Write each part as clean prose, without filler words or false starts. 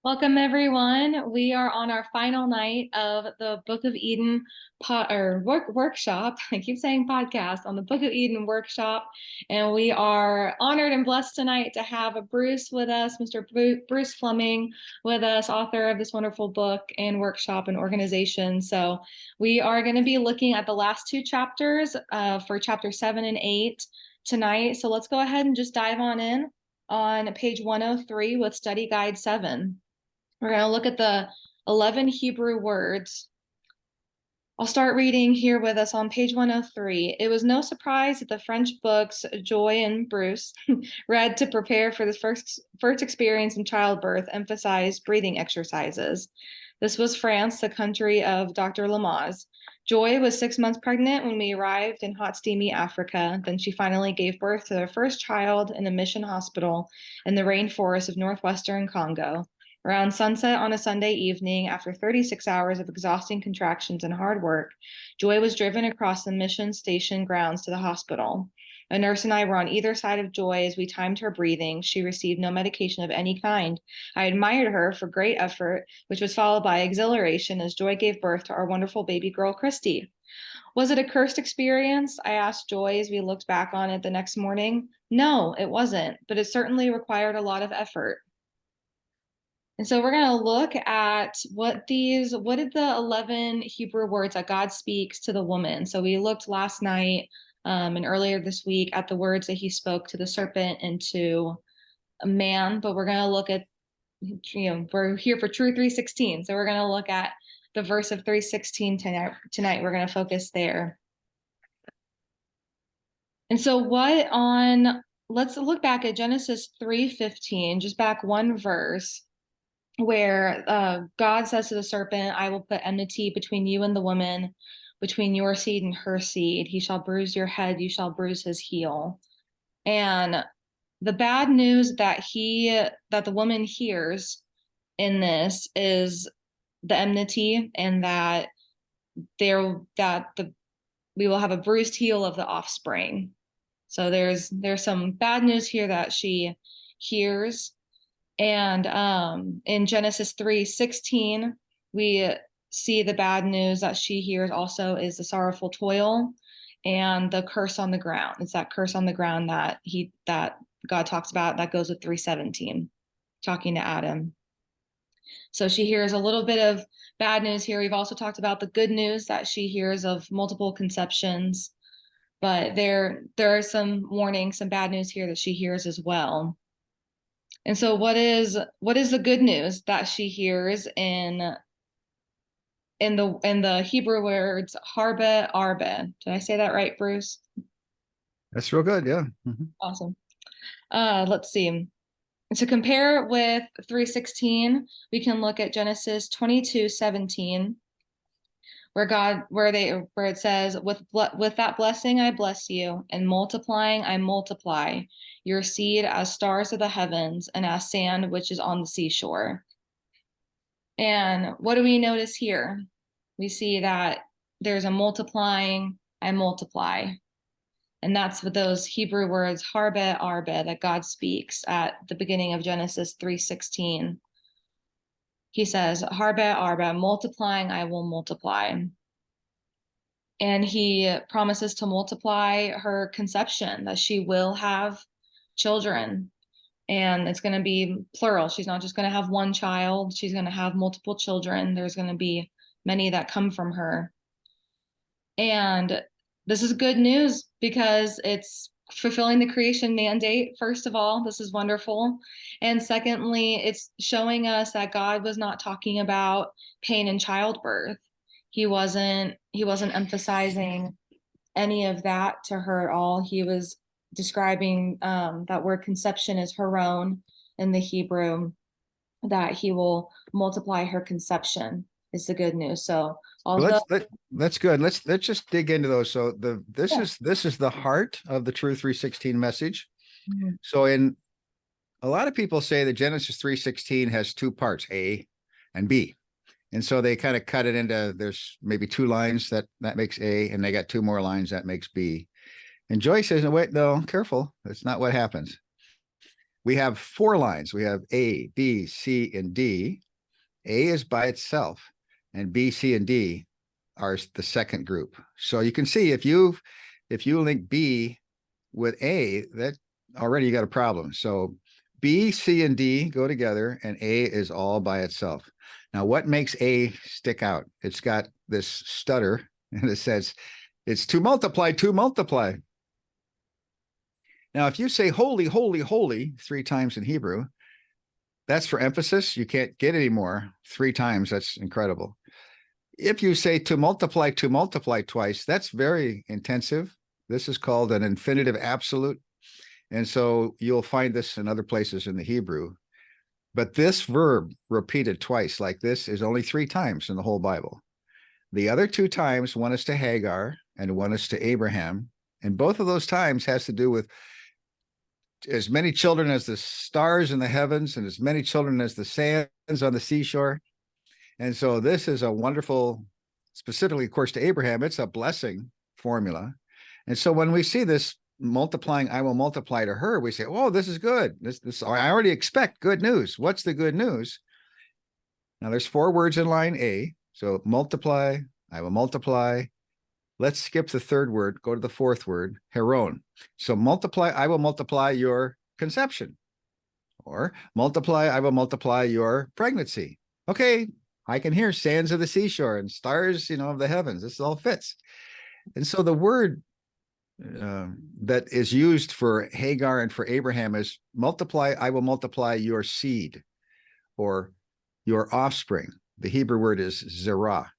Welcome, everyone. We are on our final night of the Book of Eden workshop. I keep saying podcast on the Book of Eden workshop, and we are honored and blessed tonight to have Bruce with us, Mr. Bruce Fleming, with us, author of this wonderful book and workshop and organization. So we are going to be looking at the last two chapters for chapter 7 and 8 tonight. So let's go ahead and just dive on page 103 with Study Guide 7. We're going to look at the 11 Hebrew words. I'll start reading here with us on page 103. It was no surprise that the French books Joy and Bruce read to prepare for this first experience in childbirth emphasized breathing exercises. This was France, the country of Dr. Lamaze. Joy was 6 months pregnant when we arrived in hot, steamy Africa. Then she finally gave birth to their first child in a mission hospital in the rainforest of northwestern Congo. Around sunset on a Sunday evening, after 36 hours of exhausting contractions and hard work, Joy was driven across the mission station grounds to the hospital. A nurse and I were on either side of Joy as we timed her breathing. She received no medication of any kind. I admired her for great effort, which was followed by exhilaration as Joy gave birth to our wonderful baby girl, Christy. Was it a cursed experience? I asked Joy as we looked back on it the next morning. No, it wasn't, but it certainly required a lot of effort. And so we're going to look at what did the 11 Hebrew words that God speaks to the woman. So we looked last night and earlier this week at the words that he spoke to the serpent and to a man, but we're going to look at, we're here for True 316. So we're going to look at the verse of 316 tonight. We're going to focus there. And so let's look back at Genesis 3:15, just back one verse, where God says to the serpent, I will put enmity between you and the woman, between your seed and her seed. He shall bruise your head, you shall bruise his heel. And the bad news that the woman hears in this is the enmity, and that we will have a bruised heel of the offspring. So there's some bad news here that she hears. And in Genesis 3:16, we see the bad news that she hears also is the sorrowful toil and the curse on the ground. It's that curse on the ground that God talks about that goes with 3:17, talking to Adam. So she hears a little bit of bad news here. We've also talked about the good news that she hears of multiple conceptions, but there are some warnings, some bad news here that she hears as well. And so what is the good news that she hears in the Hebrew words harbe arbe? Did I say that right, Bruce? That's real good. Yeah. Awesome. Let's see. To compare with 3:16, we can look at Genesis 22:17, where it says, with that blessing I bless you, and multiplying I multiply your seed as stars of the heavens and as sand which is on the seashore. And what do we notice here? We see that there's a multiplying, I multiply. And that's with those Hebrew words, harbe arbe, that God speaks at the beginning of Genesis 3:16. He says, harbe arbe, multiplying, I will multiply. And he promises to multiply her conception, that she will have children. And it's going to be plural. She's not just going to have one child. She's going to have multiple children. There's going to be many that come from her. And this is good news because it's fulfilling the creation mandate. First of all, this is wonderful. And secondly, it's showing us that God was not talking about pain in childbirth. He wasn't emphasizing any of that to her at all. He was describing that word conception is heron in the Hebrew, that he will multiply her conception is the good news. So although That's good. Let's just dig into those. So this yeah. is the heart of the True 316 message. Mm-hmm. So a lot of people say that Genesis 3:16 has two parts, A and B. And so they kind of cut it into, there's maybe two lines that makes A, and they got two more lines that makes B. And Joyce says, no, wait, no, careful. That's not what happens. We have 4 lines. We have A, B, C, and D. A is by itself, and B, C, and D are the second group. So you can see if you link B with A, that already you got a problem. So B, C, and D go together, and A is all by itself. Now, what makes A stick out? It's got this stutter, and it says it's to multiply, to multiply. Now, if you say holy, holy, holy 3 times in Hebrew, that's for emphasis. You can't get any more. 3 times, that's incredible. If you say to multiply twice, that's very intensive. This is called an infinitive absolute. And so you'll find this in other places in the Hebrew. But this verb repeated twice like this is only 3 times in the whole Bible. The other 2 times, one is to Hagar and one is to Abraham. And both of those times has to do with as many children as the stars in the heavens and as many children as the sands on the seashore. And so this is a wonderful, specifically, of course, to Abraham, it's a blessing formula. And so when we see this multiplying, I will multiply to her, we say, oh, this is good. This I already expect good news. What's the good news? Now there's 4 words in line A. So multiply, I will multiply. Let's skip the 3rd word, go to the 4th word, heron. So multiply, I will multiply your conception. Or multiply, I will multiply your pregnancy. Okay, I can hear sands of the seashore and stars, of the heavens. This all fits. And so the word that is used for Hagar and for Abraham is multiply, I will multiply your seed or your offspring. The Hebrew word is zerah.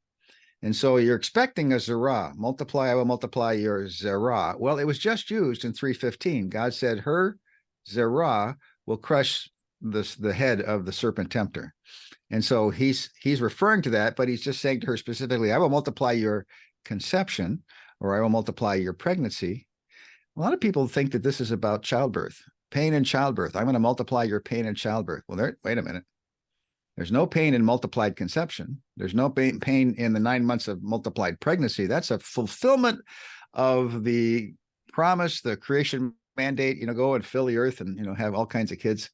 And so you're expecting a zerah, multiply, I will multiply your zerah. Well, it was just used in 3:15. God said her zerah will crush the head of the serpent tempter. And so he's referring to that, but he's just saying to her specifically, I will multiply your conception, or I will multiply your pregnancy. A lot of people think that this is about childbirth, pain in childbirth. I'm going to multiply your pain in childbirth. Well, wait a minute. There's no pain in multiplied conception. There's no pain in the 9 months of multiplied pregnancy. That's a fulfillment of the promise, the creation mandate, go and fill the earth and, have all kinds of kids.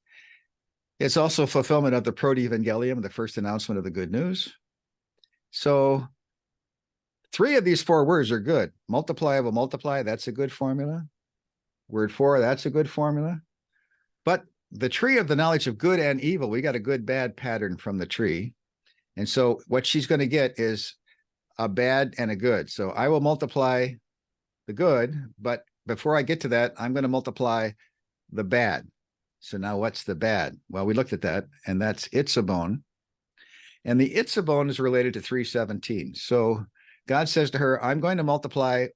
It's also fulfillment of the proto-evangelium, the first announcement of the good news. So 3 of these 4 words are good. Multiply, I will multiply. That's a good formula. Word 4, that's a good formula. But the tree of the knowledge of good and evil, we got a good, bad pattern from the tree. And so what she's going to get is a bad and a good. So I will multiply the good, but before I get to that, I'm going to multiply the bad. So now what's the bad? Well, we looked at that, and that's itzabon. And the itzabon is related to 3:17. So God says to her, I'm going to multiply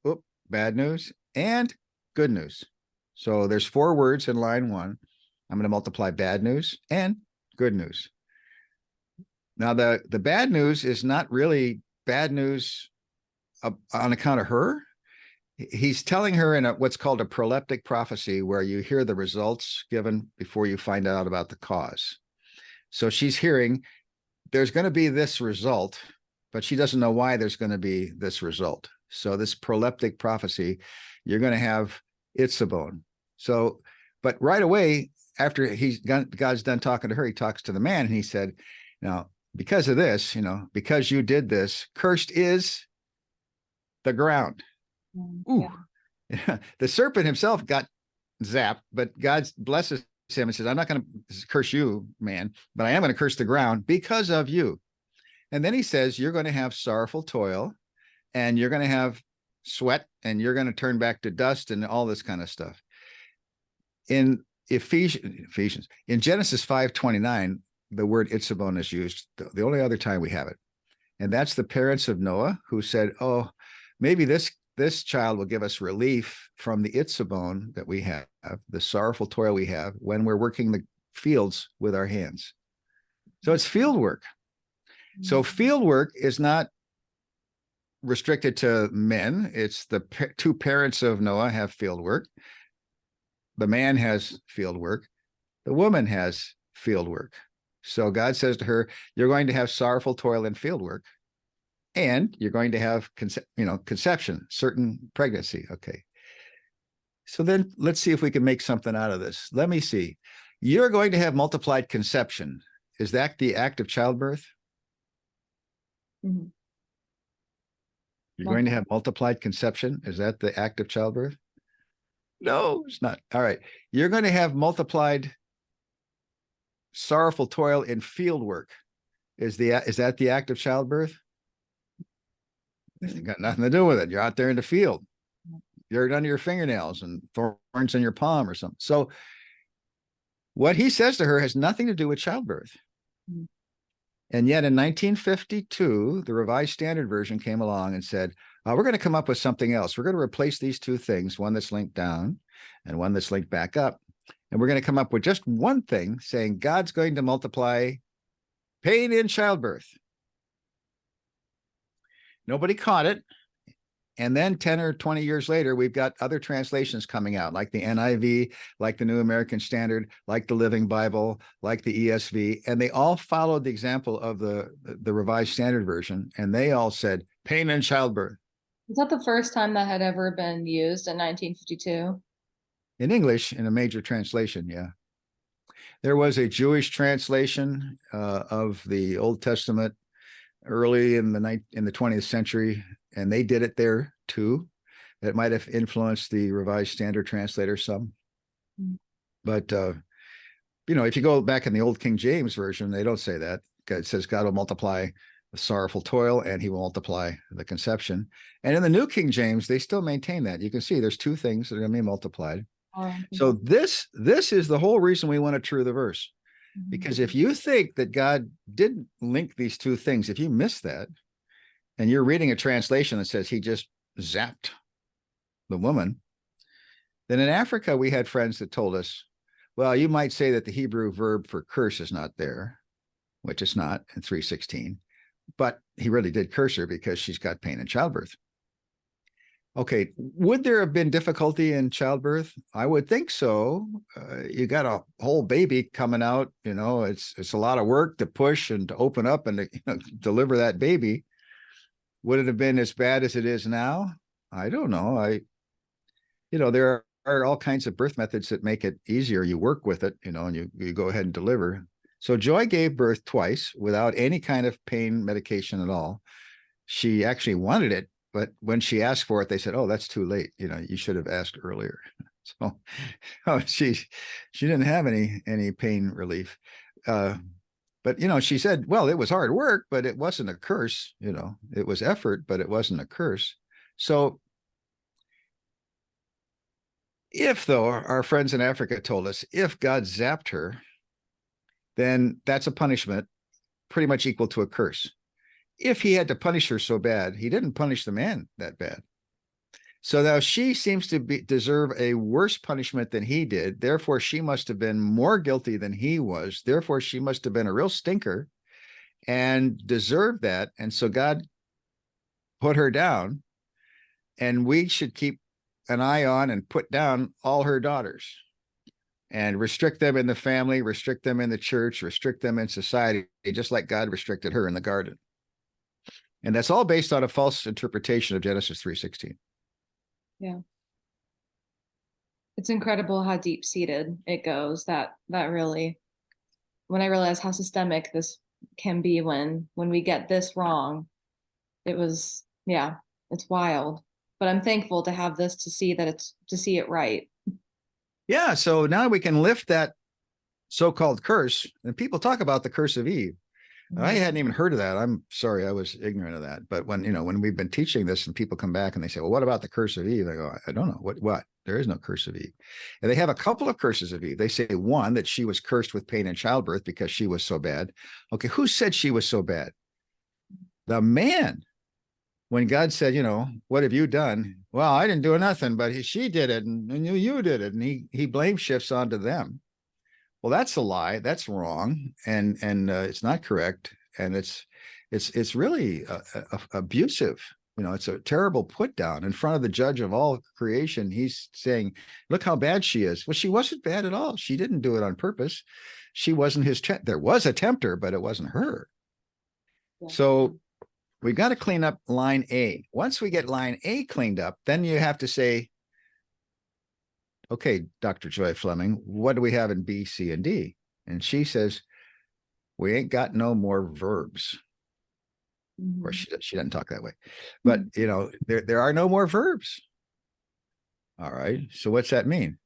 bad news and good news. So there's 4 words in line 1. I'm going to multiply bad news and good news. Now, the bad news is not really bad news on account of her. He's telling her in what's called a proleptic prophecy, where you hear the results given before you find out about the cause. So she's hearing there's going to be this result, but she doesn't know why there's going to be this result. So this proleptic prophecy, you're going to have itzabon. So, but right away, after God's done talking to her, he talks to the man, and he said, now, because of this, because you did this, cursed is the ground. Ooh. Yeah. The serpent himself got zapped, but God blesses him and says, I'm not going to curse you, man, but I am going to curse the ground because of you. And then he says, you're going to have sorrowful toil, and you're going to have sweat, and you're going to turn back to dust and all this kind of stuff. In Ephesians, in Genesis 5:29, the word itzabon is used, the only other time we have it. And that's the parents of Noah who said, oh, maybe this child will give us relief from the itzabon that we have, the sorrowful toil we have when we're working the fields with our hands. So it's field work. So field work is not restricted to men. It's the 2 parents of Noah have field work. The man has field work. The woman has field work. So God says to her, you're going to have sorrowful toil and field work, and you're going to have conception, certain pregnancy. Okay. So then let's see if we can make something out of this. Let me see. You're going to have multiplied conception. Is that the act of childbirth? Mhm. You're going to have multiplied conception. Is that the act of childbirth? No, it's not. All right. You're going to have multiplied sorrowful toil in field work. Is that the act of childbirth? It's got nothing to do with it. You're out there in the field. Dirt under your fingernails and thorns in your palm or something. So what he says to her has nothing to do with childbirth. Mhm. And yet in 1952, the Revised Standard Version came along and said, we're going to come up with something else. We're going to replace these two things, one that's linked down and one that's linked back up. And we're going to come up with just one thing saying God's going to multiply pain in childbirth. Nobody caught it. And then 10 or 20 years later, we've got other translations coming out, like the NIV, like the New American Standard, like the Living Bible, like the ESV. And they all followed the example of the Revised Standard Version. And they all said, pain in childbirth. Was that the first time that had ever been used in 1952? In English, in a major translation, yeah. There was a Jewish translation of the Old Testament early in the 20th century, and they did it there too. That might have influenced the Revised Standard Translator some. Mm-hmm. But if you go back in the old King James Version, they don't say that. It says God will multiply the sorrowful toil and he will multiply the conception. And in the New King James, they still maintain that. You can see there's two things that are going to be multiplied. So this is the whole reason we want to true the verse. Because if you think that God didn't link these two things, if you miss that, and you're reading a translation that says he just zapped the woman, then in Africa, we had friends that told us, well, you might say that the Hebrew verb for curse is not there, which it's not in 3:16, but he really did curse her because she's got pain in childbirth. Okay, would there have been difficulty in childbirth? I would think so. You got a whole baby coming out, it's a lot of work to push and to open up and to deliver that baby. Would it have been as bad as it is now? I don't know. There are all kinds of birth methods that make it easier. You work with it, and you go ahead and deliver. So Joy gave birth twice without any kind of pain medication at all. She actually wanted it, but when she asked for it, they said, "Oh, that's too late. You should have asked earlier." So she didn't have any pain relief. But she said, well, it was hard work, but it wasn't a curse. It was effort, but it wasn't a curse. So if, though, our friends in Africa told us, if God zapped her, then that's a punishment pretty much equal to a curse. If he had to punish her so bad, he didn't punish the man that bad. So now she seems to deserve a worse punishment than he did. Therefore, she must have been more guilty than he was. Therefore, she must have been a real stinker and deserved that. And so God put her down, and we should keep an eye on and put down all her daughters and restrict them in the family, restrict them in the church, restrict them in society, just like God restricted her in the garden. And that's all based on a false interpretation of Genesis 3:16. Yeah. It's incredible how deep-seated it goes. That really, when I realized how systemic this can be when we get this wrong, it's wild. But I'm thankful to have this to see it right. Yeah. So now we can lift that so-called curse, and people talk about the curse of Eve. I hadn't even heard of that. I'm sorry, I was ignorant of that. But when we've been teaching this and people come back and they say, well, what about the curse of Eve? I go, I don't know. What? There is no curse of Eve. And they have a couple of curses of Eve. They say, one, that she was cursed with pain in childbirth because she was so bad. Okay, who said she was so bad? The man. When God said, what have you done? Well, I didn't do nothing, but she did it, and you did it. And he blame shifts onto them. Well, that's a lie. That's wrong, and it's not correct, and it's really abusive. It's a terrible put down in front of the judge of all creation. He's saying, "Look how bad she is." Well, she wasn't bad at all. She didn't do it on purpose. She wasn't his. There was a tempter, but it wasn't her. Yeah. So we got to clean up line A. Once we get line A cleaned up, then you have to say, okay, Dr. Joy Fleming, what do we have in B, C, and D? And she says, we ain't got no more verbs. Of course, she doesn't talk that way, but you know, there are no more verbs. All right. So what's that mean?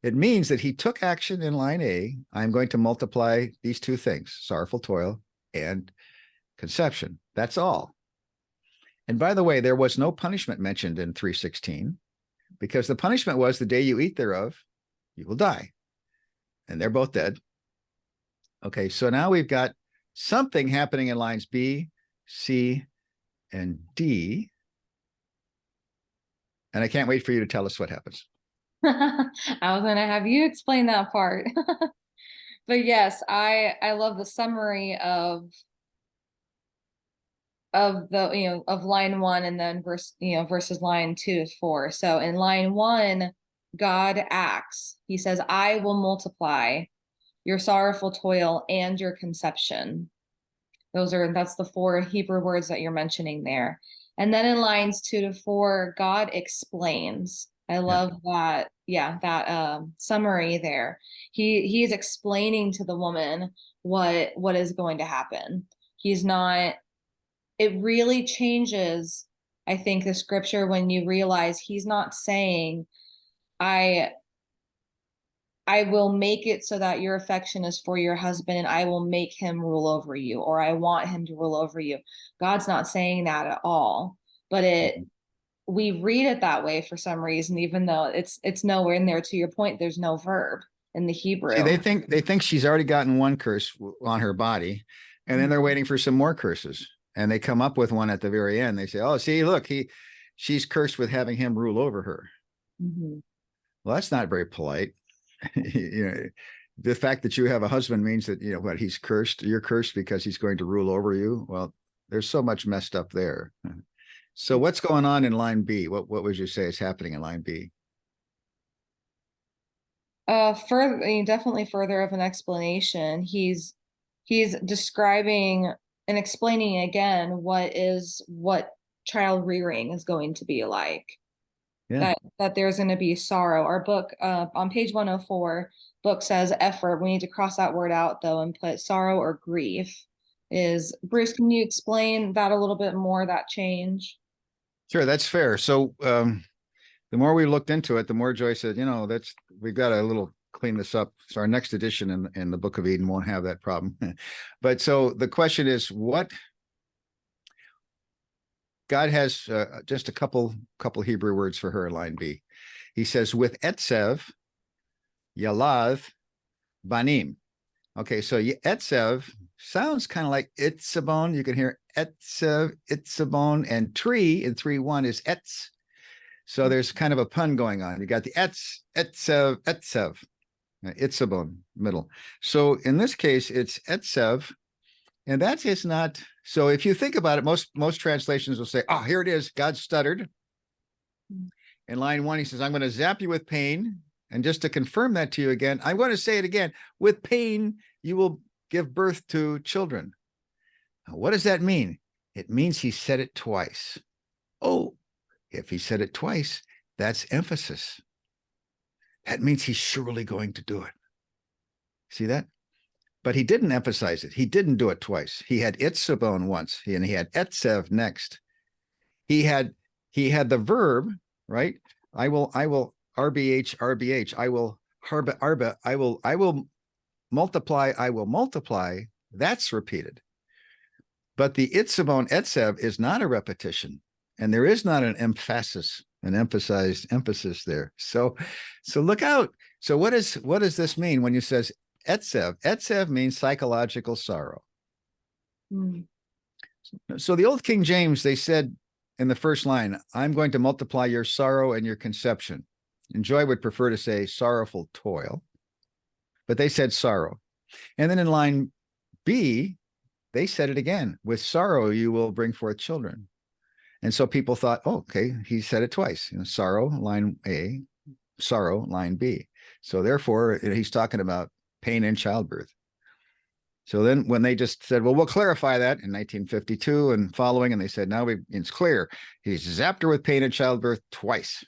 It means that he took action in line A. I'm going to multiply these two things, sorrowful toil and conception. That's all. And by the way, there was no punishment mentioned in 3:16 because the punishment was the day you eat thereof, you will die. And they're both dead. Okay. So now we've got something happening in lines B, C, and D. And I can't wait for you to tell us what happens. I was going to have you explain that part. But yes, I love the summary of the, you know, of line 1 and then versus line 2 to 4. So in line 1, God acts. He says, I will multiply your sorrowful toil and your conception. That's the 4 Hebrew words that you're mentioning there. And then in lines 2 to 4, God explains. I love that. Yeah, that summary there. He is explaining to the woman what is going to happen. He's not. It really changes, I think, the scripture when you realize he's not saying, I will make it so that your affection is for your husband and I will make him rule over you, or I want him to rule over you. God's not saying that at all, but we read it that way for some reason, even though it's nowhere in there. To your point, there's no verb in the Hebrew. See, they think she's already gotten one curse on her body, and then they're waiting for some more curses. And they come up with one at the very end. They say, oh, see, look, she's cursed with having him rule over her. Mm-hmm. Well, that's not very polite. You know, the fact that you have a husband means that, you know what, he's cursed. You're cursed because he's going to rule over you. Well, there's so much messed up there. So what's going on in line B? What would you say is happening in line B? Further, definitely further of an explanation. He's describing and explaining again what child rearing is going to be like. Yeah. That there's going to be sorrow. Our book on page 104, book says effort. We need to cross that word out though and put sorrow or grief. Bruce, can you explain that a little bit more, that change? Sure, that's fair. So the more we looked into it, the more Joy said, you know, we've got to clean this up. So our next edition in the Book of Eden won't have that problem. But so the question is, what God has just a couple Hebrew words for her in line B. He says, with Etzev, Yalav, Banim. Okay, so Etzev sounds kind of like Itzabon. You can hear Etzev, Itzabon, and tree in 3:1 is Etz. So there's kind of a pun going on. You got the Etz, Etzev, Etzev, Itzabon, middle. So in this case, it's Etzev, and that is not. So if you think about it, most translations will say, oh, here it is. God stuttered. In line 1, he says, I'm going to zap you with pain. And just to confirm that to you again, I'm going to say it again. With pain, you will give birth to children. Now, what does that mean? It means he said it twice. Oh, if he said it twice, that's emphasis. That means he's surely going to do it. See that? But he didn't emphasize it. He didn't do it twice. He had Itzabon once, and he had Etzev next. He had the verb, right? I will RBH, RBH. I will harba, arba. I will multiply. That's repeated. But the Itzabon, Etzev is not a repetition, and there is not an emphasis, an emphasized emphasis there. So look out. So what does this mean when you says Etzev? Etzev means psychological sorrow. So the old King James, they said in the first line, I'm going to multiply your sorrow and your conception. And Joy would prefer to say sorrowful toil, but they said sorrow. And then in line B, they said it again, with sorrow you will bring forth children. And so people thought, oh, okay, he said it twice. You know, sorrow, line A, sorrow, line B. So therefore, he's talking about pain in childbirth. So then when they just said, well, we'll clarify that in 1952 and following, and they said, now it's clear. He's zapped her with pain in childbirth twice.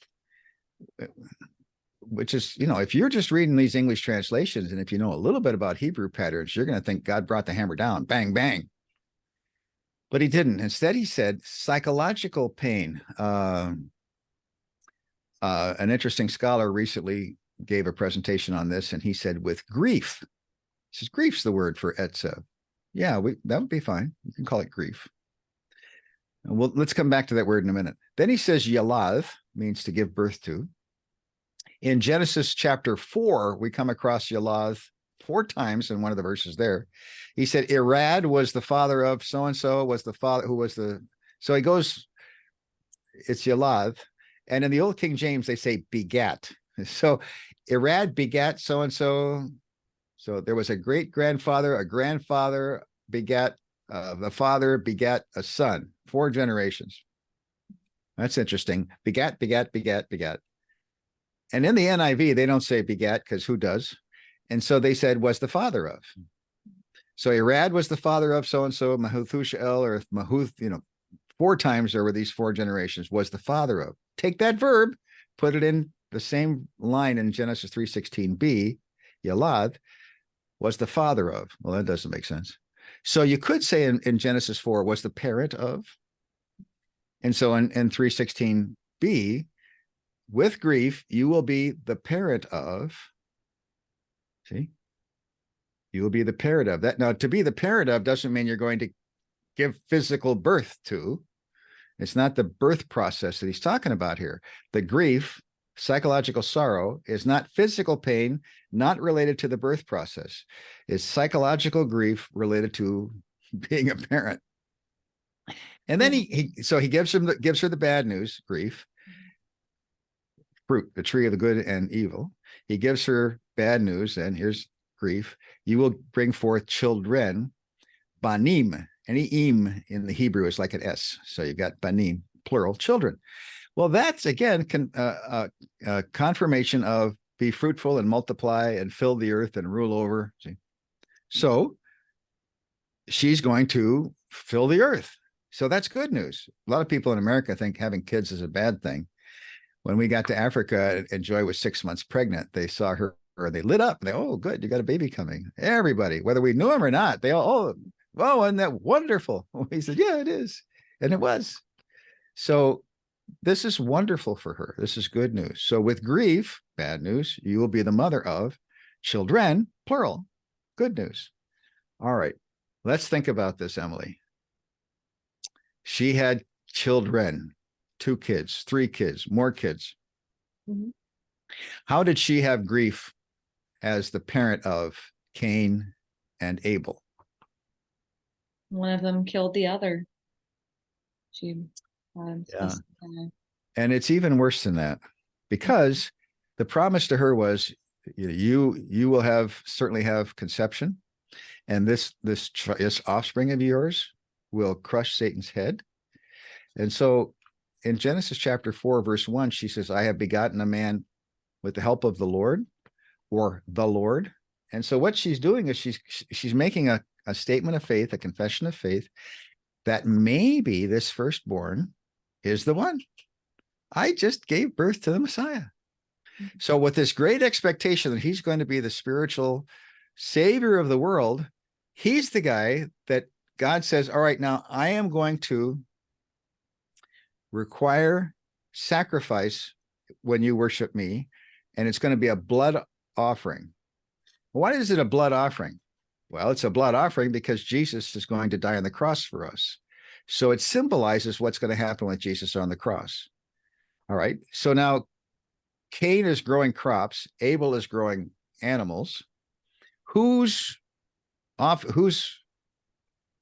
which is, if you're just reading these English translations, and if you know a little bit about Hebrew patterns, you're going to think God brought the hammer down, bang, bang. But he didn't. Instead, he said psychological pain. An interesting scholar recently gave a presentation on this, and he said with grief. He says grief's the word for etzev. Yeah, that would be fine. You can call it grief. Well, let's come back to that word in a minute. Then he says yalav means to give birth to. In Genesis chapter 4, we come across yalav 4 times in one of the verses there. He said Irad was the father of so-and-so, was the father who was the, so he goes, it's yalav. And in the old King James, they say begat. So Irad begat so-and-so. So there was a great grandfather, a grandfather begat, the father begat a son, 4 generations. That's interesting. Begat, begat, begat, begat. And in the NIV, they don't say begat because who does? And so they said was the father of. So Irad was the father of so-and-so, Mahuthushel, or Mahuth, 4 times over these 4 generations was the father of. Take that verb, put it in the same line in Genesis 3:16b, Yalad was the father of. Well, that doesn't make sense. So you could say in Genesis 4 was the parent of. And so in 3:16b, with grief, you will be the parent of. See? You will be the parent of that. Now, to be the parent of doesn't mean you're going to give physical birth to. It's not the birth process that he's talking about here. The grief, psychological sorrow, is not physical pain, not related to the birth process. It's psychological grief related to being a parent. And then he gives her the bad news, grief, fruit, the tree of the good and evil. He gives her bad news, and here's grief. You will bring forth children, banim. Any im in the Hebrew is like an S. So you got banim, plural, children. Well, that's, again, confirmation of be fruitful and multiply and fill the earth and rule over. See? So she's going to fill the earth. So that's good news. A lot of people in America think having kids is a bad thing. When we got to Africa and Joy was 6 months pregnant, they saw her, or they lit up. They, oh, good, you got a baby coming. Everybody, whether we knew him or not, they all, oh, isn't that wonderful? He said, yeah, it is. And it was. So this is wonderful for her. This is good news. So with grief, bad news, you will be the mother of children, plural, good news. All right, let's think about this, Emily. She had children, 2 kids, 3 kids, more kids. Mm-hmm. How did she have grief as the parent of Cain and Abel? One of them killed the other. Yeah. And it's even worse than that, because the promise to her was, you will certainly have conception, and this offspring of yours will crush Satan's head. And so in Genesis chapter 4, verse 1, she says, I have begotten a man with the help of the Lord, or the Lord. And so what she's doing is she's making a statement of faith, a confession of faith, that maybe this firstborn is the one. I just gave birth to the Messiah. So with this great expectation that he's going to be the spiritual savior of the world, he's the guy that God says, all right, now I am going to require sacrifice when you worship me, and it's going to be a blood offering. Why is it a blood offering? Well, it's a blood offering because Jesus is going to die on the cross for us. So it symbolizes what's going to happen with Jesus on the cross. All right. So now Cain is growing crops. Abel is growing animals. Whose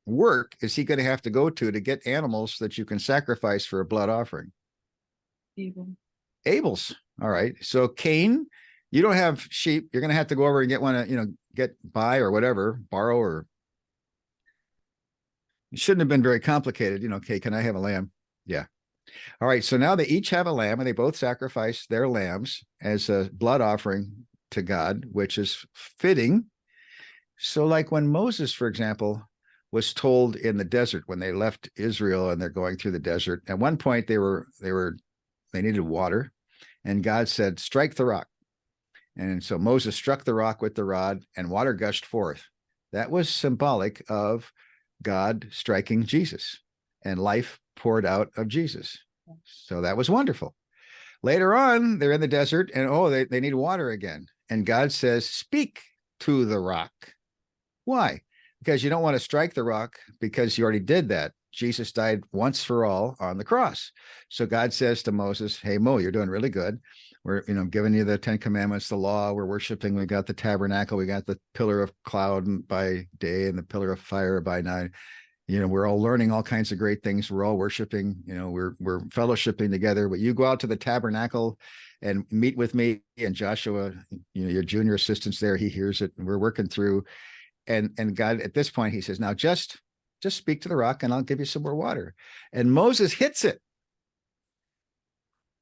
work is he going to have to go to get animals that you can sacrifice for a blood offering? Abel's. All right. So Cain, you don't have sheep. You're going to have to go over and get one, buy or whatever, borrow, or it shouldn't have been very complicated. Okay, can I have a lamb? Yeah. All right. So now they each have a lamb, and they both sacrifice their lambs as a blood offering to God, which is fitting. So like when Moses, for example, was told in the desert, when they left Israel and they're going through the desert, at one point they needed water, and God said, strike the rock. And so Moses struck the rock with the rod and water gushed forth. That was symbolic of God striking Jesus and life poured out of Jesus. So that was wonderful. Later on, they're in the desert and they need water again. And God says, speak to the rock. Why? Because you don't want to strike the rock because you already did that. Jesus died once for all on the cross. So God says to Moses, hey, Mo, you're doing really good. We're, giving you the 10 Commandments, the law. We're worshiping. We got the tabernacle. We got the pillar of cloud by day and the pillar of fire by night. We're all learning all kinds of great things. We're all worshiping. We're fellowshipping together. But you go out to the tabernacle and meet with me and Joshua. Your junior assistant's there. He hears it. And we're working through. And God, at this point, he says, now just speak to the rock and I'll give you some more water. And Moses hits it.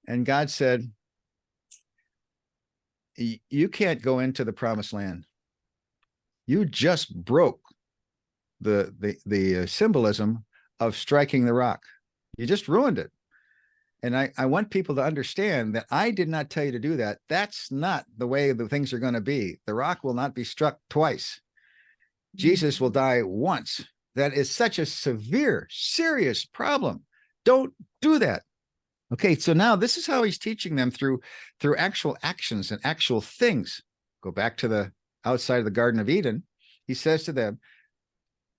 And God said, you can't go into the promised land. You just broke the symbolism of striking the rock. You just ruined it. And I want people to understand that I did not tell you to do that. That's not the way the things are going to be. The rock will not be struck twice. Jesus will die once. That is such a severe, serious problem. Don't do that. Okay, so now this is how he's teaching them through actual actions and actual things. Go back to the outside of the Garden of Eden. He says to them,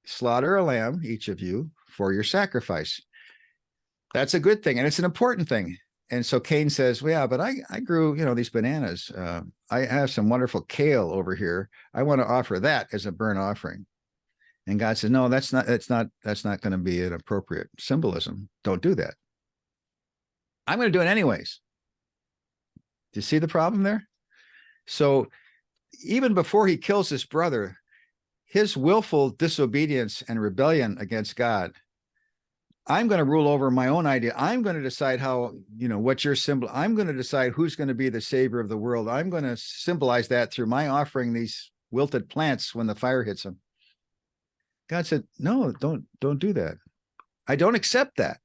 slaughter a lamb, each of you, for your sacrifice. That's a good thing, and it's an important thing. And so Cain says, well, yeah, but I grew, these bananas. I have some wonderful kale over here. I want to offer that as a burnt offering. And God says, no, that's not going to be an appropriate symbolism. Don't do that. I'm going to do it anyways. Do you see the problem there? So even before he kills his brother, his willful disobedience and rebellion against God, I'm going to rule over my own idea. I'm going to decide how, what your symbol, I'm going to decide who's going to be the savior of the world. I'm going to symbolize that through my offering these wilted plants when the fire hits them. God said, no, don't do that. I don't accept that.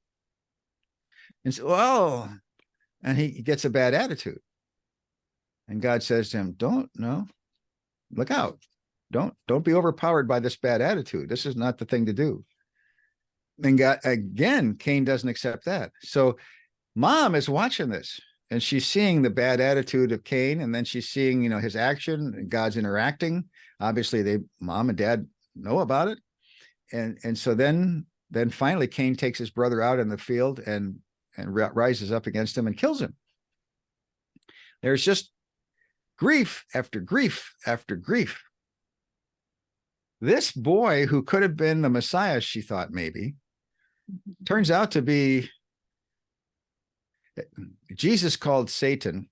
And so, well, and he gets a bad attitude. And God says to him, look out. Don't be overpowered by this bad attitude. This is not the thing to do. And God, again, Cain doesn't accept that. So mom is watching this and she's seeing the bad attitude of Cain. And then she's seeing, his action and God's interacting. Obviously mom and dad know about it. And so then finally Cain takes his brother out in the field and rises up against him and kills him. There's just grief after grief after grief. This boy who could have been the Messiah, she thought maybe, turns out to be, Jesus called Satan,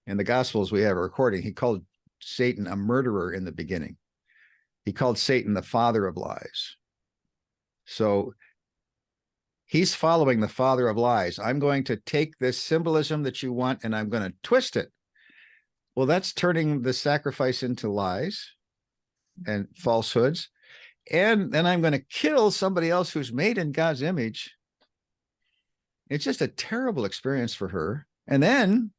in the Gospels we have a recording, he called Satan a murderer in the beginning. He called Satan the father of lies. So he's following the father of lies. I'm going to take this symbolism that you want and I'm going to twist it. Well, that's turning the sacrifice into lies and falsehoods. And then I'm going to kill somebody else who's made in God's image. It's just a terrible experience for her. And then,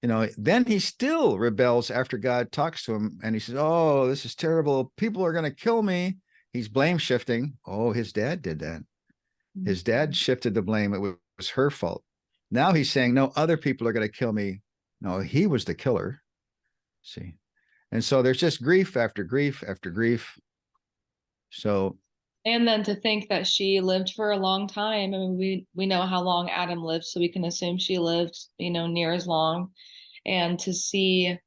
then he still rebels after God talks to him and he says, oh, this is terrible. People are going to kill me. He's blame shifting. Oh, his dad did that. His dad shifted the blame. It was her fault. Now he's saying, no, other people are going to kill me. No, he was the killer. See? And so there's just grief after grief after grief. So. And then to think that she lived for a long time. I mean, we know how long Adam lived, so we can assume she lived, near as long. And to see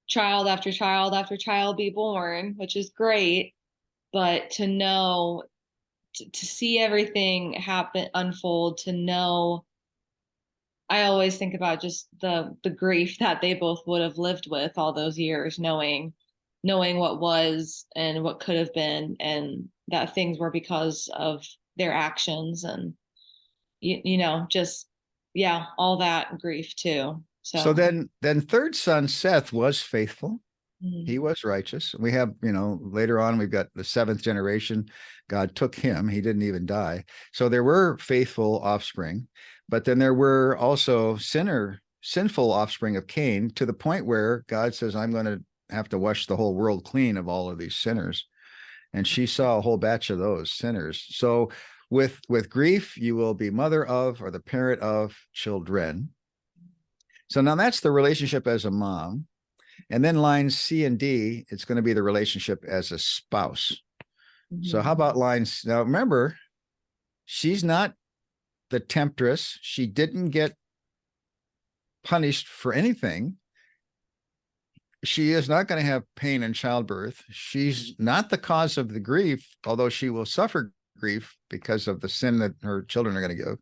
child after child after child be born, which is great, but to know, to see everything happen, unfold, to know, I always think about just the grief that they both would have lived with all those years, knowing what was and what could have been, and that things were because of their actions, and just all that grief too. So then third son Seth was faithful. Mm-hmm. He was righteous. We have, later on, we've got the seventh generation. God took him. He didn't even die. So there were faithful offspring, but then there were also sinner sinful offspring of Cain, to the point where God says, I'm going to have to wash the whole world clean of all of these sinners. And she saw a whole batch of those sinners. So with grief, you will be mother of, or the parent of, children. So now that's the relationship as a mom. And then lines C and D, it's going to be the relationship as a spouse. So how about lines? Now, remember, she's not the temptress. She didn't get punished for anything. She is not going to have pain in childbirth. She's not the cause of the grief, although she will suffer grief because of the sin that her children are going to give.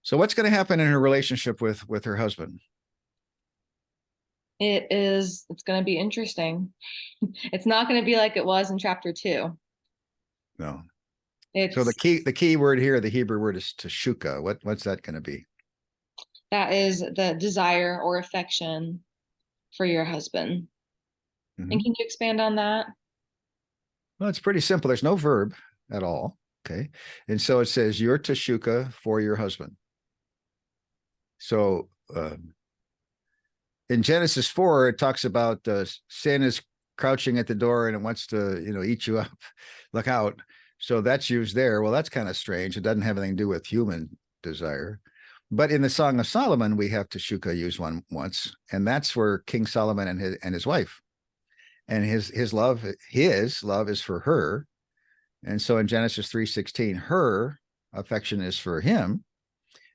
So what's going to happen in her relationship with her husband? It's going to be interesting. It's not going to be like it was in chapter 2. No. It's So the key word here, the Hebrew word is teshuka. What's that going to be? that is the desire or affection for your husband. And can you expand on that? Well, it's pretty simple. There's no verb at all. Okay. And so it says your teshuka for your husband. So in Genesis 4, it talks about sin is crouching at the door and it wants to, eat you up. Look out. So that's used there. Well, that's kind of strange. It doesn't have anything to do with human desire. But in the Song of Solomon, we have teshuka used once, and that's where King Solomon and his wife, and his love is for her. And so in Genesis 3:16, her affection is for him.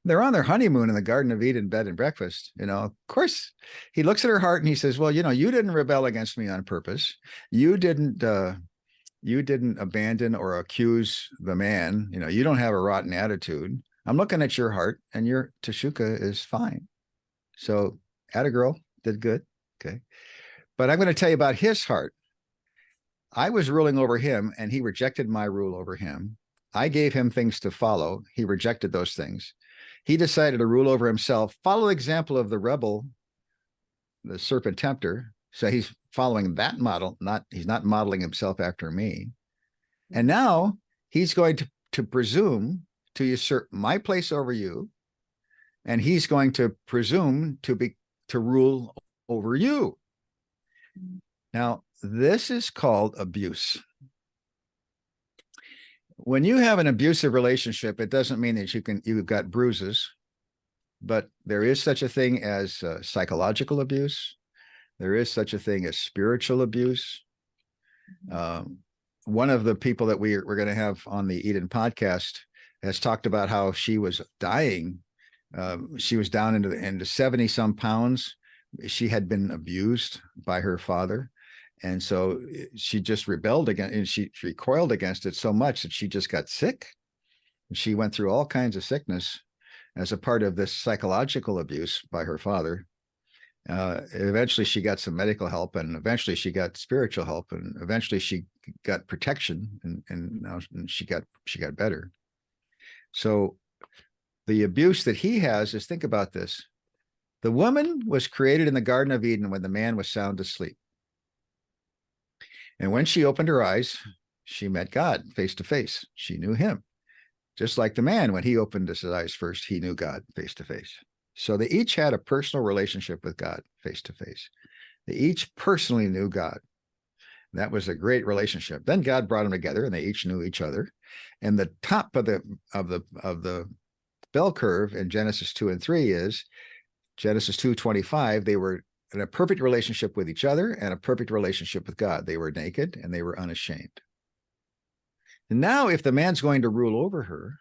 They're on their honeymoon in the Garden of Eden, bed and breakfast. Of course, he looks at her heart and he says, well, you didn't rebel against me on purpose. You didn't abandon or accuse the man. You don't have a rotten attitude. I'm looking at your heart, and your teshuka is fine. So atta girl, did good. Okay. But I'm going to tell you about his heart. I was ruling over him, and he rejected my rule over him. I gave him things to follow. He rejected those things. He decided to rule over himself, follow the example of the rebel, the serpent tempter. So he's following that model, he's not modeling himself after me. And now he's going to presume to usurp my place over you, and he's going to presume to rule over you. Now, this is called abuse. When you have an abusive relationship, it doesn't mean that you've got bruises, but there is such a thing as psychological abuse. There is such a thing as spiritual abuse. One of the people that we're going to have on the Eden podcast has talked about how she was dying. She was down into 70 some pounds. She had been abused by her father. And so she just rebelled against, and she recoiled against it so much that she just got sick. She went through all kinds of sickness as a part of this psychological abuse by her father. Eventually she got some medical help, and eventually she got spiritual help, and eventually she got protection, and now she got better. So the abuse that he has is, think about this. The woman was created in the Garden of Eden when the man was sound asleep. And when she opened her eyes, she met God face to face. She knew him. Just like the man, when he opened his eyes first, he knew God face to face. So they each had a personal relationship with God face to face. They each personally knew God. That was a great relationship. Then God brought them together, and they each knew each other. And the top of the bell curve in Genesis 2 and 3 is Genesis 2:25. They were in a perfect relationship with each other and a perfect relationship with God. They were naked and they were unashamed. And now, if the man's going to rule over her,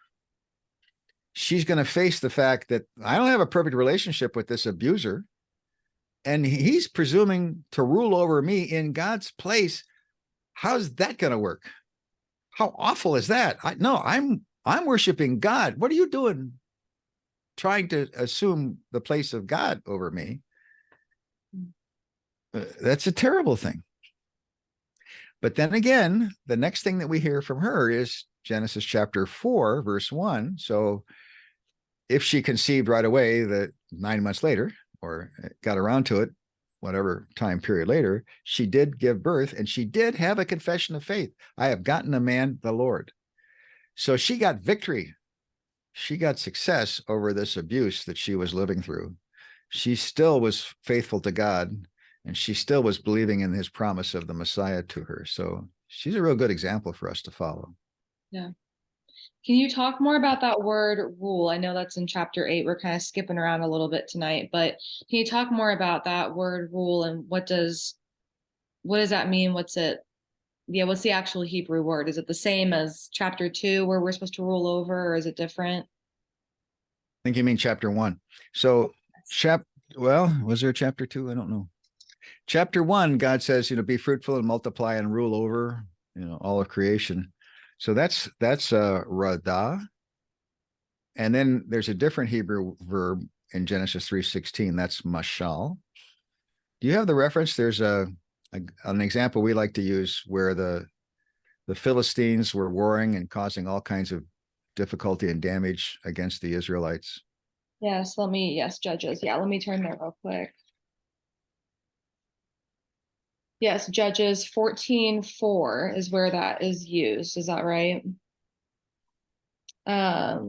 she's going to face the fact that I don't have a perfect relationship with this abuser, and he's presuming to rule over me in God's place. How's that going to work? How awful is that? I'm worshiping God. What are you doing trying to assume the place of God over me? That's a terrible thing. But then again, the next thing that we hear from her is Genesis chapter 4, verse 1. So if she conceived right away, that 9 months later, or got around to it, whatever time period later, she did give birth, and she did have a confession of faith. I have gotten a man, the Lord. So she got victory. She got success over this abuse that she was living through. she still was faithful to God, and she still was believing in his promise of the Messiah to her. So she's a real good example for us to follow. Yeah. Can you talk more about that word rule? I know that's in chapter 8. We're kind of skipping around a little bit tonight, but can you talk more about that word rule and what does that mean? What's the actual Hebrew word? Is it the same as chapter 2 where we're supposed to rule over, or is it different? I think you mean chapter 1. So was there a chapter 2? I don't know. Chapter 1, God says, be fruitful and multiply and rule over, all of creation. So that's radah. And then there's a different Hebrew verb in Genesis 3:16. That's mashal. Do you have the reference? There's an example we like to use where the Philistines were warring and causing all kinds of difficulty and damage against the Israelites. Yes, Judges. Yeah, let me turn there real quick. Yes, Judges 14:4 is where that is used. Is that right? Or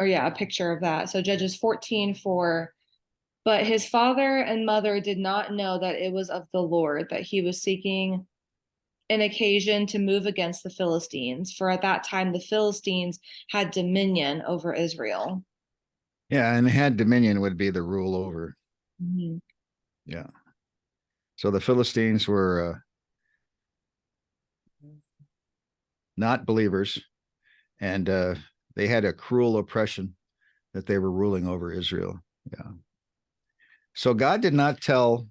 yeah, a picture of that. So Judges 14:4. But his father and mother did not know that it was of the Lord, that he was seeking an occasion to move against the Philistines. For at that time, the Philistines had dominion over Israel. Yeah, and had dominion would be the rule over. Mm-hmm. Yeah. So the Philistines were not believers, and they had a cruel oppression that they were ruling over Israel. Yeah. So God did not tell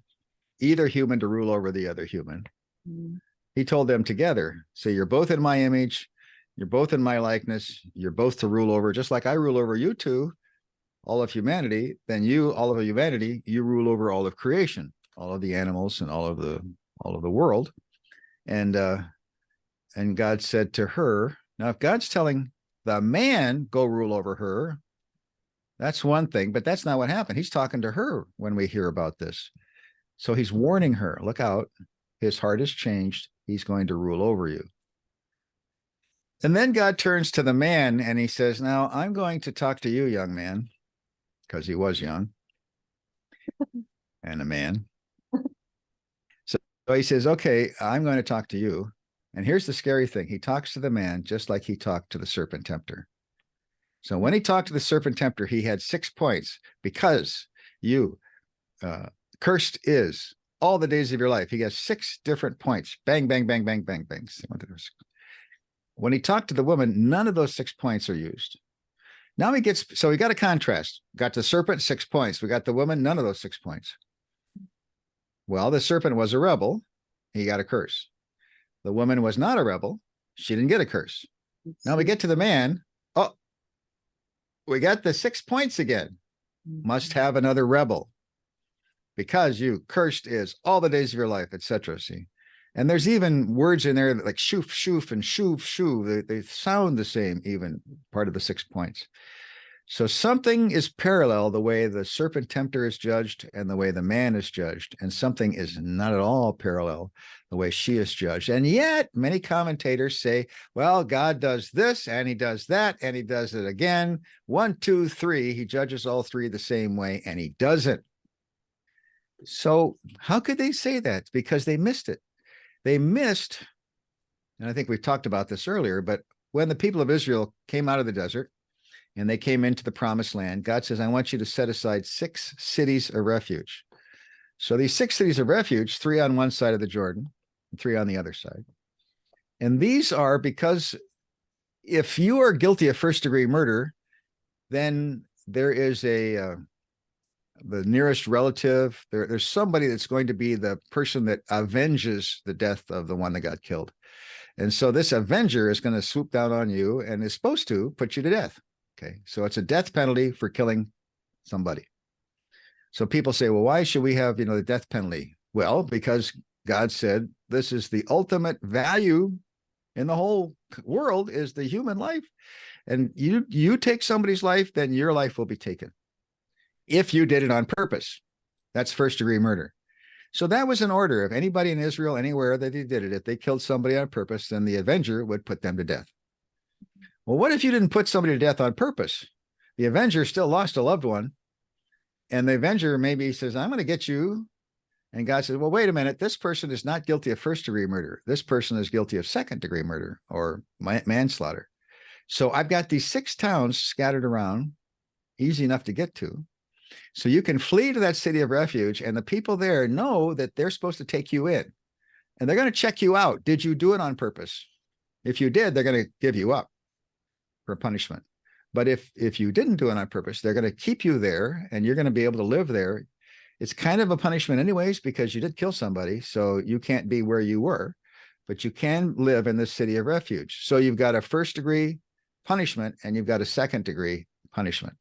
either human to rule over the other human. Mm-hmm. He told them together, say, you're both in my image, you're both in my likeness, you're both to rule over, just like I rule over you two, all of humanity, then you, all of humanity, you rule over all of creation, all of the animals and all of the world. And God said to her, now if God's telling the man go rule over her, that's one thing, but that's not what happened. He's talking to her when we hear about this. So he's warning her, look out, his heart has changed. He's going to rule over you. And then God turns to the man and he says, now I'm going to talk to you, young man, because he was young and a man. So he says, okay, I'm going to talk to you. And here's the scary thing. He talks to the man just like he talked to the serpent tempter. So when he talked to the serpent tempter, he had 6 points because you cursed is all the days of your life. He has 6 different points. Bang, bang, bang, bang, bang, bang. When he talked to the woman, none of those 6 points are used. Now we got a contrast. Got the serpent, 6 points. We got the woman, none of those 6 points. Well, the serpent was a rebel. He got a curse. The woman was not a rebel. She didn't get a curse. Now we get to the man. Oh, we got the 6 points again. Must have another rebel. Because you cursed is all the days of your life, etc. See, and there's even words in there like shoof, shoof, and shoof, shoo. They sound the same, even part of the 6 points. So something is parallel the way the serpent tempter is judged and the way the man is judged, and something is not at all parallel the way she is judged. And yet many commentators say, well, God does this and he does that and he does it again. 1, 2, 3. He judges all 3 the same way, and he doesn't. So how could they say that? Because they missed it. They missed, and I think we've talked about this earlier, but when the people of Israel came out of the desert and they came into the promised land, God says, I want you to set aside 6 cities of refuge. So these 6 cities of refuge, 3 on one side of the Jordan, and 3 on the other side. And these are because if you are guilty of first-degree murder, then there is the nearest relative, there's somebody that's going to be the person that avenges the death of the one that got killed. And so this avenger is going to swoop down on you and is supposed to put you to death. Okay. So it's a death penalty for killing somebody. So people say, well, why should we have, the death penalty? Well, because God said, this is the ultimate value in the whole world is the human life. And you take somebody's life, then your life will be taken. If you did it on purpose, that's first-degree murder. So that was an order. If anybody in Israel, anywhere that they did it, if they killed somebody on purpose, then the avenger would put them to death. Well, what if you didn't put somebody to death on purpose? The avenger still lost a loved one, And the avenger maybe says, I'm going to get you. And God says, well, wait a minute. This person is not guilty of first degree murder. This person is guilty of second degree murder or manslaughter. So I've got these 6 towns scattered around, easy enough to get to. So you can flee to that city of refuge, and the people there know that they're supposed to take you in. And they're going to check you out. Did you do it on purpose? If you did, they're going to give you up for punishment. But if you didn't do it on purpose, they're going to keep you there, and you're going to be able to live there. It's kind of a punishment anyways, because you did kill somebody. So you can't be where you were, but you can live in this city of refuge. So you've got a first degree punishment and you've got a second degree punishment,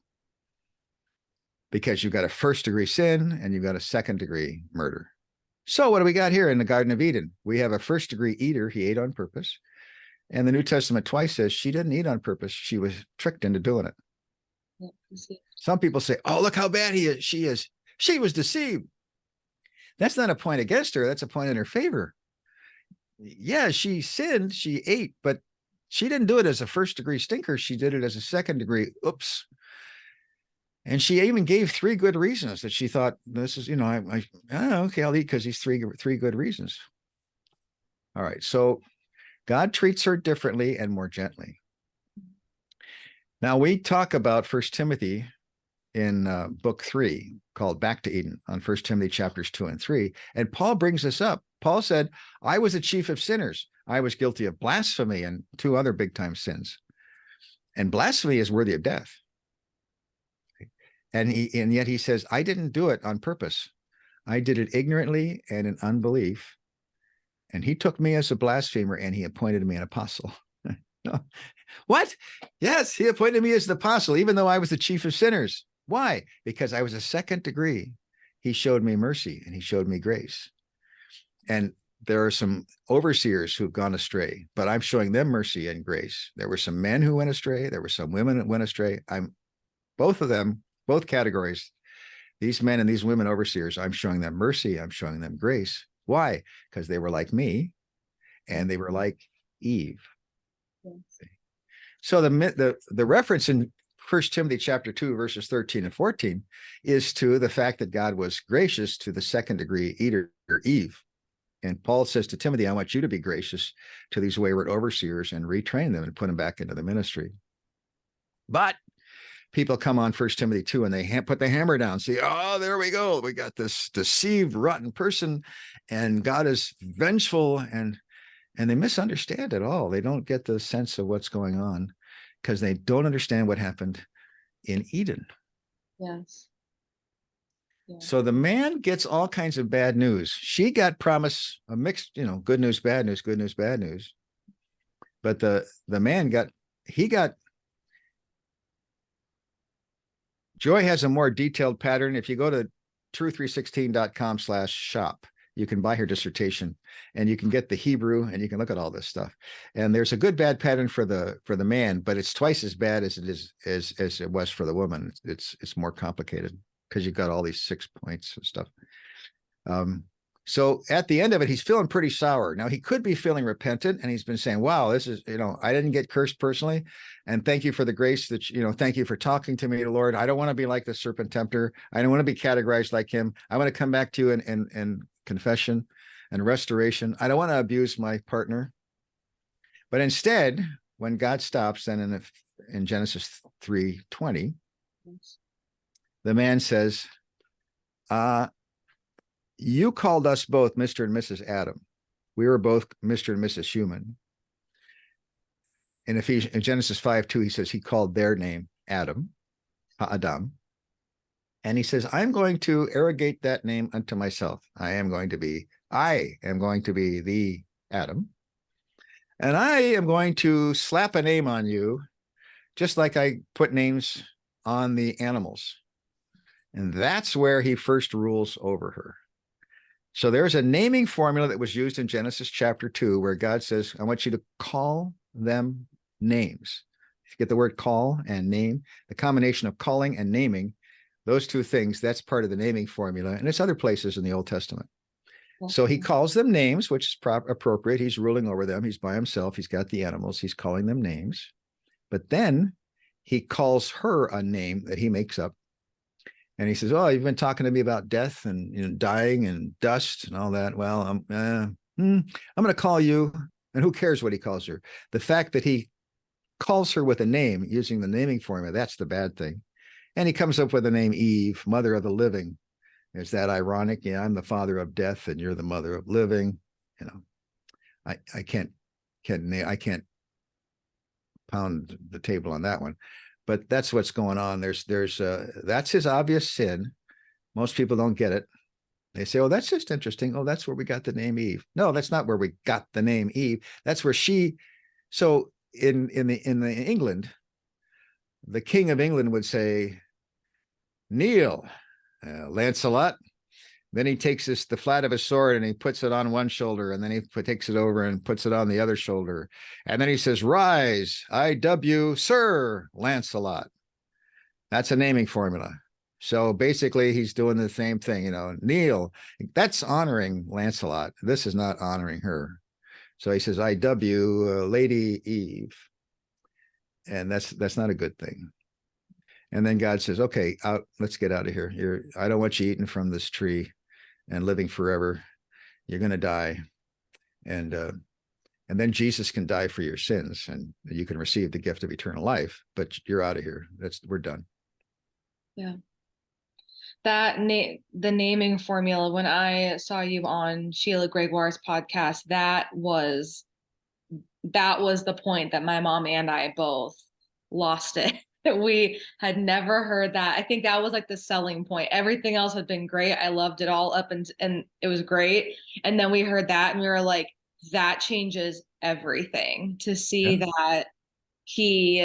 because you've got a first degree sin and you've got a second degree murder. So what do we got here in the Garden of Eden? We have a first degree eater. He ate on purpose. And the New Testament twice says she didn't eat on purpose. She was tricked into doing it. Yeah. Some people say, oh, look how bad he is. She is. She was deceived. That's not a point against her. That's a point in her favor. Yeah, she sinned. She ate, but she didn't do it as a first degree stinker. She did it as a second degree. Oops. And she even gave 3 good reasons that she thought this is, okay, I'll eat because these three good reasons. All right. So God treats her differently and more gently. Now we talk about 1 Timothy in book 3 called Back to Eden on 1 Timothy chapters 2 and 3. And Paul brings this up. Paul said, I was the chief of sinners. I was guilty of blasphemy and 2 other big time sins. And blasphemy is worthy of death. And yet he says, I didn't do it on purpose. I did it ignorantly and in unbelief. And he took me as a blasphemer and he appointed me an apostle. What? Yes, he appointed me as the apostle, even though I was the chief of sinners. Why? Because I was a second degree. He showed me mercy and he showed me grace. And there are some overseers who've gone astray, but I'm showing them mercy and grace. There were some men who went astray. There were some women that went astray. Both of them, both categories, these men and these women overseers, I'm showing them mercy. I'm showing them grace. Why? Because they were like me and they were like Eve. Yes. So the reference in 1 Timothy chapter 2, verses 13 and 14 is to the fact that God was gracious to the second degree eater, Eve. And Paul says to Timothy, I want you to be gracious to these wayward overseers and retrain them and put them back into the ministry. But people come on 1 Timothy 2 and they put the hammer down. See, oh, there we go. We got this deceived, rotten person, and God is vengeful, and they misunderstand it all. They don't get the sense of what's going on because they don't understand what happened in Eden. Yes. Yeah. So the man gets all kinds of bad news. She got promise, a mixed, good news, bad news, good news, bad news. But the man got Joy has a more detailed pattern. If you go to true316.com/shop, you can buy her dissertation and you can get the Hebrew and you can look at all this stuff. And there's a good bad pattern for the man, but it's twice as bad as it is as it was for the woman. It's more complicated because you've got all these 6 points and stuff. So at the end of it, he's feeling pretty sour. Now he could be feeling repentant and he's been saying, wow, this is, I didn't get cursed personally. And thank you for the grace that, thank you for talking to me, Lord. I don't want to be like the serpent tempter. I don't want to be categorized like him. I want to come back to you in confession and restoration. I don't want to abuse my partner. But instead, when God stops, then in Genesis 3:20, the man says, you called us both Mr. and Mrs. Adam. We were both Mr. and Mrs. Human. In Genesis 5:2, he says he called their name Adam, Ha'adam. And he says, I'm going to arrogate that name unto myself. I am going to be the Adam. And I am going to slap a name on you, just like I put names on the animals. And that's where he first rules over her. So there's a naming formula that was used in Genesis chapter 2, where God says, I want you to call them names. If you get the word call and name, the combination of calling and naming, those 2 things, that's part of the naming formula. And it's other places in the Old Testament. Okay. So he calls them names, which is appropriate. He's ruling over them. He's by himself. He's got the animals. He's calling them names. But then he calls her a name that he makes up. And he says, "Oh, you've been talking to me about death and, dying and dust and all that. Well, I'm going to call you." And who cares what he calls her? The fact that he calls her with a name using the naming formula, that's the bad thing. And he comes up with the name Eve, mother of the living. Is that ironic? Yeah, I'm the father of death and you're the mother of living. I can't pound the table on that one, but that's what's going on. That's his obvious sin. Most people don't get it. They say, "Oh, that's just interesting. Oh, that's where we got the name Eve." No, that's not where we got the name Eve. That's where she. So in England, the King of England would say, "Kneel, Lancelot." Then he takes the flat of his sword and he puts it on one shoulder, and then he takes it over and puts it on the other shoulder. And then he says, "Rise, I.W. Sir Lancelot." That's a naming formula. So basically he's doing the same thing, kneel. That's honoring Lancelot. This is not honoring her. So he says, "I.W. Lady Eve." And that's not a good thing. And then God says, "Okay, let's get out of here. I don't want you eating from this tree and living forever. You're going to die." And then Jesus can die for your sins and you can receive the gift of eternal life, but you're out of here. We're done. Yeah. The naming formula, when I saw you on Sheila Gregoire's podcast, that was the point that my mom and I both lost it. We had never heard that. I think that was like the selling point. Everything else had been great. I loved it all up and it was great. And then we heard that and we were like, that changes everything to see that he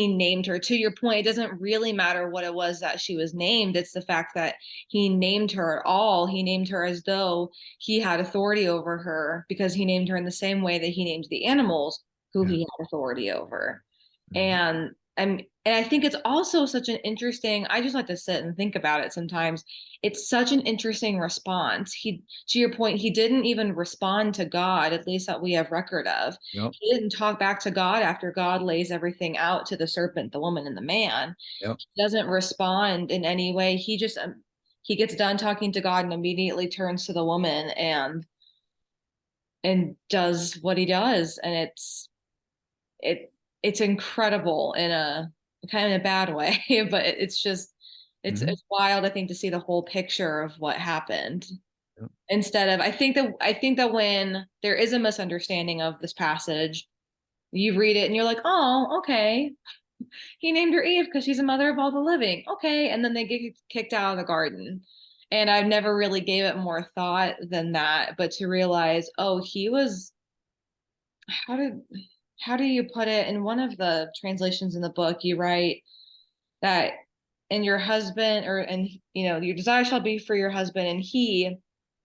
named her. To your point, it doesn't really matter what it was that she was named. It's the fact that he named her at all. He named her as though he had authority over her, because he named her in the same way that he named the animals who he had authority over. And I think it's also such an interesting, I just like to sit and think about it sometimes. It's such an interesting response. To your point, he didn't even respond to God, at least that we have record of. Yep. He didn't talk back to God after God lays everything out to the serpent, the woman, and the man. Yep. He doesn't respond in any way. He just, he gets done talking to God and immediately turns to the woman and does what he does. And it's incredible in a kind of a bad way, but it's wild, I think, to see the whole picture of what happened. Yep. Instead of, I think that when there is a misunderstanding of this passage, you read it and you're like, "Oh, okay. He named her Eve because she's a mother of all the living." Okay. And then they get kicked out of the garden. And I've never really gave it more thought than that, but to realize, oh, he was, how do you put it? In one of the translations in the book, you write that, and your husband, your desire shall be for your husband, and he,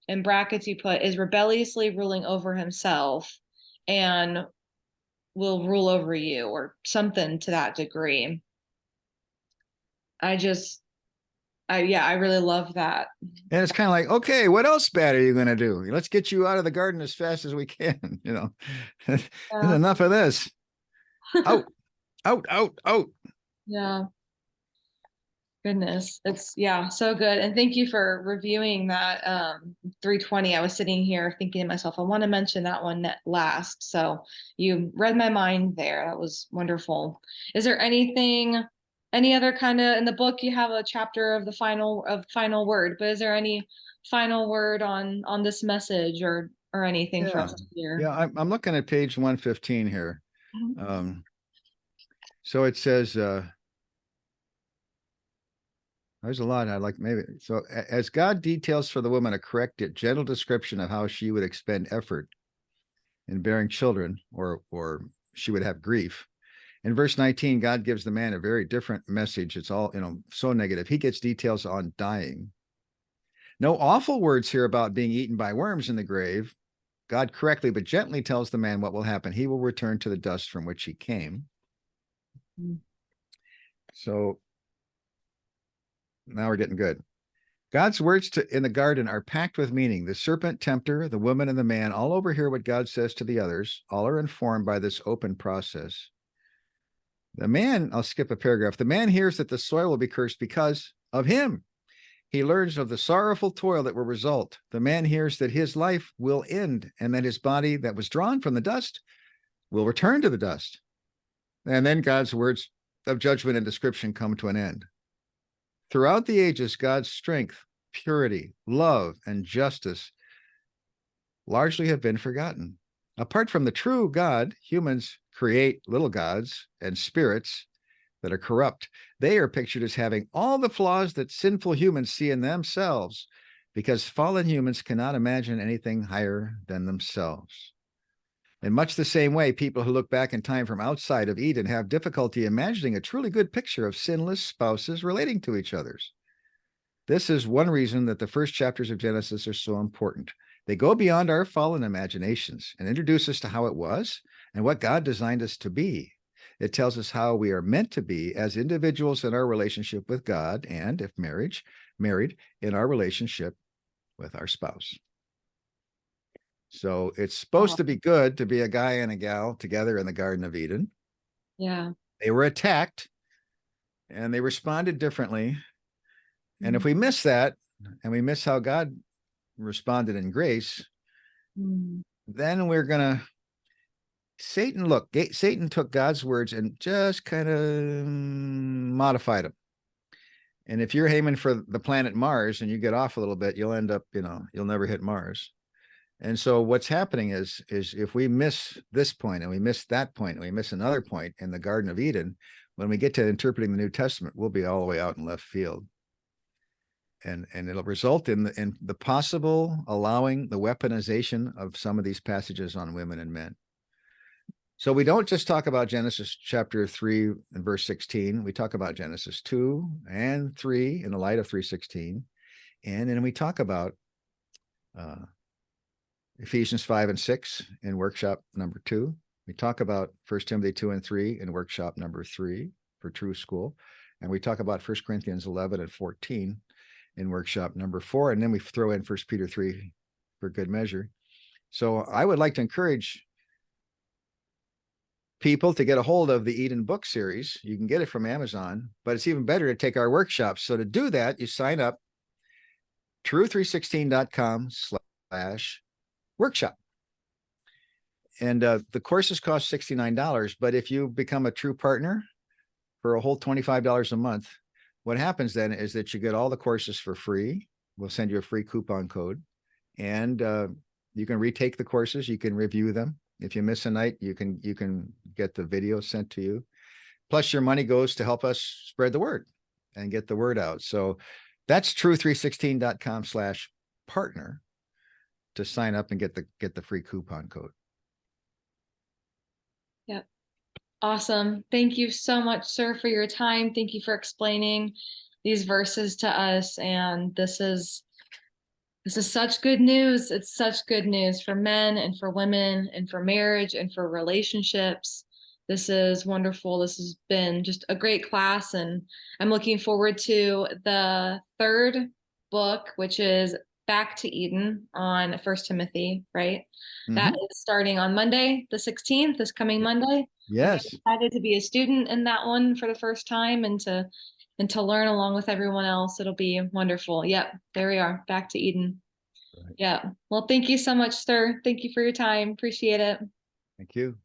in brackets you put, is rebelliously ruling over himself and will rule over you, or something to that degree. I really love that. And it's kind of like, okay, what else bad are you going to do? Let's get you out of the garden as fast as we can. There's enough of this. Out, out, out, out. Yeah. Goodness. It's so good. And thank you for reviewing that 320. I was sitting here thinking to myself, I want to mention that one last. So you read my mind there. That was wonderful. Is there any other kind of, in the book you have a chapter of the final word, but is there any final word on this message or anything for us to hear? Yeah, I'm looking at page 115 here. So it says, there's a lot I like, maybe. So as God details for the woman a correct, gentle description of how she would expend effort in bearing children, or she would have grief. In verse 19, God gives the man a very different message. It's all, so negative. He gets details on dying. No awful words here about being eaten by worms in the grave. God correctly but gently tells the man what will happen. He will return to the dust from which he came. So now we're getting good. God's words in the garden are packed with meaning. The serpent tempter, the woman, and the man all overhear what God says to the others. All are informed by this open process. The man, I'll skip a paragraph. The man hears that the soil will be cursed because of him. He learns of the sorrowful toil that will result. The man hears that his life will end and that his body that was drawn from the dust will return to the dust. And then God's words of judgment and description come to an end. Throughout the ages, God's strength, purity, love, and justice largely have been forgotten. Apart from the true God, humans create little gods and spirits that are corrupt. They are pictured as having all the flaws that sinful humans see in themselves, because fallen humans cannot imagine anything higher than themselves. In much the same way, people who look back in time from outside of Eden have difficulty imagining a truly good picture of sinless spouses relating to each other. This is one reason that the first chapters of Genesis are so important. They go beyond our fallen imaginations and introduce us to how it was and what God designed us to be. It tells us how we are meant to be as individuals in our relationship with God and, if married, in our relationship with our spouse. So it's supposed to be good to be a guy and a gal together in the Garden of Eden. Yeah. They were attacked and they responded differently. And if we miss that and we miss how God responded in grace, then we're going to Satan took God's words and just kind of modified them. And if you're aiming for the planet Mars and you get off a little bit, you'll end up, you'll never hit Mars. And so what's happening is if we miss this point and we miss that point and we miss another point in the Garden of Eden, when we get to interpreting the New Testament, we'll be all the way out in left field. And it'll result in the possible allowing the weaponization of some of these passages on women and men. So we don't just talk about Genesis chapter 3 and verse 16. We talk about Genesis 2 and 3 in the light of 3:16. And then we talk about Ephesians 5 and 6 in workshop number 2. We talk about 1 Timothy 2 and 3 in workshop number 3 for True School. And we talk about 1 Corinthians 11 and 14 in workshop number 4. And then we throw in 1 Peter 3 for good measure. So I would like to encourage people to get a hold of the Eden book series. You can get it from Amazon, but it's even better to take our workshops. So to do that, you sign up true316.com/workshop. And the courses cost $69. But if you become a true partner for a whole $25 a month, what happens then is that you get all the courses for free. We'll send you a free coupon code, and you can retake the courses. You can review them. If you miss a night, you can get the video sent to you. Plus, your money goes to help us spread the word and get the word out. So that's true316.com/partner to sign up and get the free coupon code. Yep. Awesome. Thank you so much, sir, for your time. Thank you for explaining these verses to us. And this is such good news. It's such good news for men and for women and for marriage and for relationships. This is wonderful. This has been just a great class, and I'm looking forward to the third book, which is Back to Eden on 1 Timothy, right? Mm-hmm. That is starting on Monday, the 16th, this coming Monday. Yes. I'm excited to be a student in that one for the first time and to learn along with everyone else. It'll be wonderful. Yep, there we are, Back to Eden. Right. Yeah. Well, thank you so much, sir. Thank you for your time. Appreciate it. Thank you.